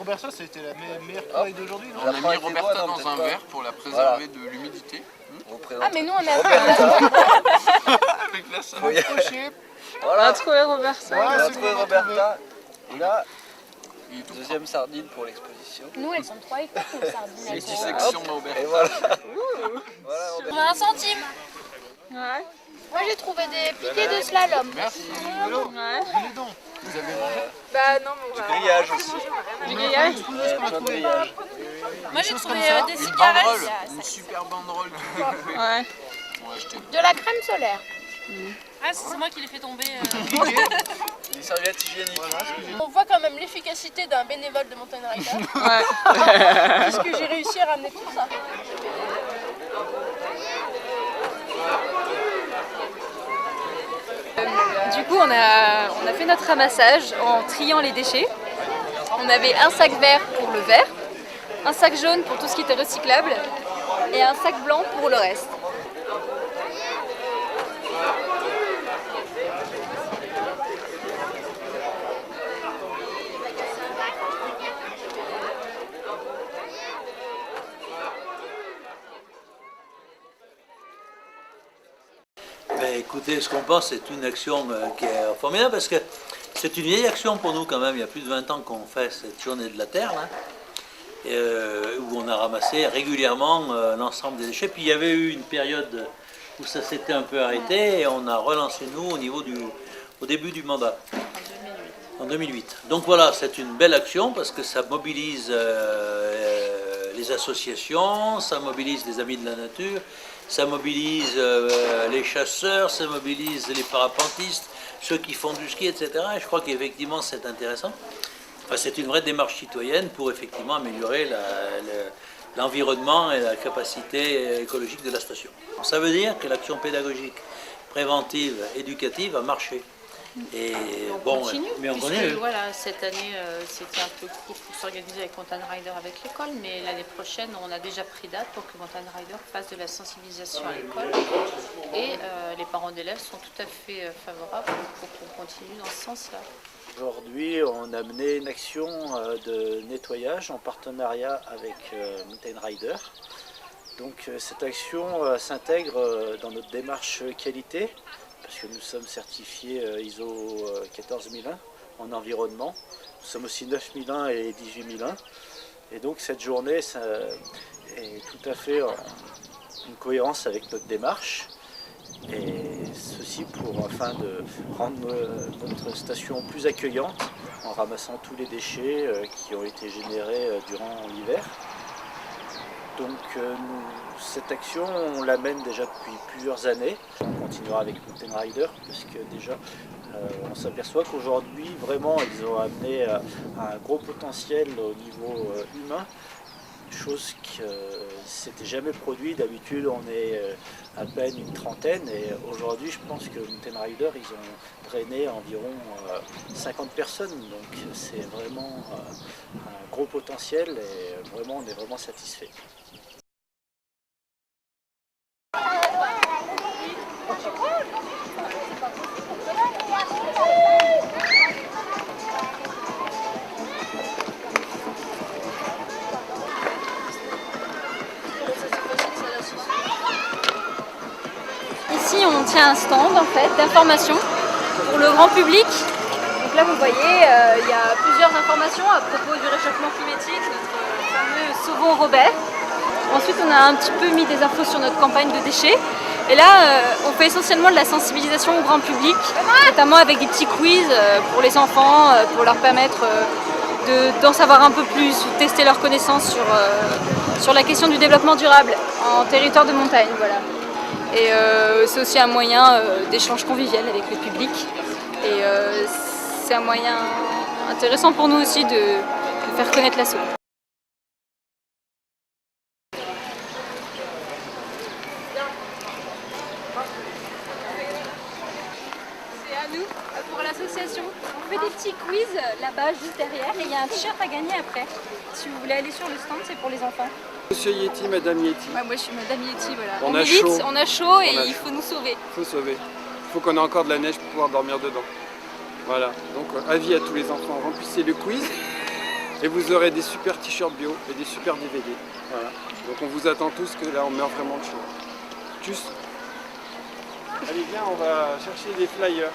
Roberta, c'était la meilleure trouvaille d'aujourd'hui, non? On a mis Roberta dans un verre pour la préserver de l'humidité. Ah mais nous on a Avec la salle. On a trouvé Roberta. Ouais, c'est trouvé Roberta. Et là, Deuxième sardine pour l'exposition. Nous elles sont 3 et 4 les sardines. Et dissection Roberta. Et voilà. On a 1 centime. Ouais. Moi j'ai trouvé des piquets de slalom. Merci. Ouais. Vous avez mangé? Bah non mais on va... Grillage aussi. Du grillage. Moi j'ai trouvé des Une cigarettes. banderole, une super banderole. Ouais. On va acheter. De la crème solaire. Ah, c'est moi qui l'ai fait tomber. Des serviettes hygiéniques. On voit quand même l'efficacité d'un bénévole de Mountain Rider. Ouais. Puisque j'ai réussi à ramener tout ça. Du coup, on a fait notre ramassage en triant les déchets. On avait un sac vert pour le verre, un sac jaune pour tout ce qui était recyclable et un sac blanc pour le reste. Ben, écoutez, ce qu'on pense, c'est une action qui est formidable parce que c'est une vieille action pour nous quand même. Il y a plus de 20 ans qu'on fait cette journée de la Terre, là, où on a ramassé régulièrement l'ensemble des déchets. Puis il y avait eu une période où ça s'était un peu arrêté et on a relancé nous au début du mandat. En 2008. Donc voilà, c'est une belle action parce que ça mobilise les associations, ça mobilise les amis de la nature, ça mobilise les chasseurs, ça mobilise les parapentistes, ceux qui font du ski, etc. Et je crois qu'effectivement c'est intéressant. Enfin, c'est une vraie démarche citoyenne pour effectivement améliorer l'environnement et la capacité écologique de la station. Ça veut dire que l'action pédagogique, préventive, éducative a marché. Et bon, mais on connaît. Voilà, cette année, c'était un peu court pour s'organiser avec Mountain Rider avec l'école, mais l'année prochaine, on a déjà pris date pour que Mountain Rider fasse de la sensibilisation à l'école. Et les parents d'élèves sont tout à fait favorables pour qu'on continue dans ce sens-là. Aujourd'hui, on a mené une action de nettoyage en partenariat avec Mountain Rider. Donc cette action s'intègre dans notre démarche qualité, parce que nous sommes certifiés ISO 14001 en environnement. Nous sommes aussi 9001 et 18001. Et donc cette journée ça est tout à fait en cohérence avec notre démarche. Et ceci afin de rendre notre station plus accueillante en ramassant tous les déchets qui ont été générés durant l'hiver. Donc cette action, on la mène déjà depuis plusieurs années. On continuera avec Mountain Rider parce que déjà on s'aperçoit qu'aujourd'hui vraiment ils ont amené un gros potentiel au niveau humain, chose qui ne s'était jamais produit. D'habitude on est à peine une trentaine et aujourd'hui je pense que Mountain Rider ils ont drainé environ 50 personnes, donc c'est vraiment un gros potentiel et vraiment on est vraiment satisfait. Ici, on tient un stand en fait d'information pour le grand public. Donc là, vous voyez, il y a plusieurs informations à propos du réchauffement climatique, notre fameux Sauvons Robert. Ensuite, on a un petit peu mis des infos sur notre campagne de déchets. Et là, on fait essentiellement de la sensibilisation au grand public, notamment avec des petits quiz pour les enfants, pour leur permettre d'en savoir un peu plus ou tester leurs connaissances sur la question du développement durable en territoire de montagne. Voilà. Et c'est aussi un moyen d'échange convivial avec le public. Et c'est un moyen intéressant pour nous aussi de faire connaître l'asso. C'est à nous, pour l'association. On fait des petits quiz là-bas, juste derrière, et il y a un t-shirt à gagner après. Si vous voulez aller sur le stand, c'est pour les enfants. Monsieur Yeti, Madame Yeti. Ouais, moi je suis Madame Yeti, voilà. On a chaud. On a chaud et il faut nous sauver. Il faut sauver. Il faut qu'on ait encore de la neige pour pouvoir dormir dedans. Voilà, donc avis à tous les enfants, remplissez le quiz. Et vous aurez des super t-shirts bio et des super DVD. Voilà. Donc on vous attend tous, que là on meurt vraiment de chaud. Juste. Allez viens, on va chercher des flyers.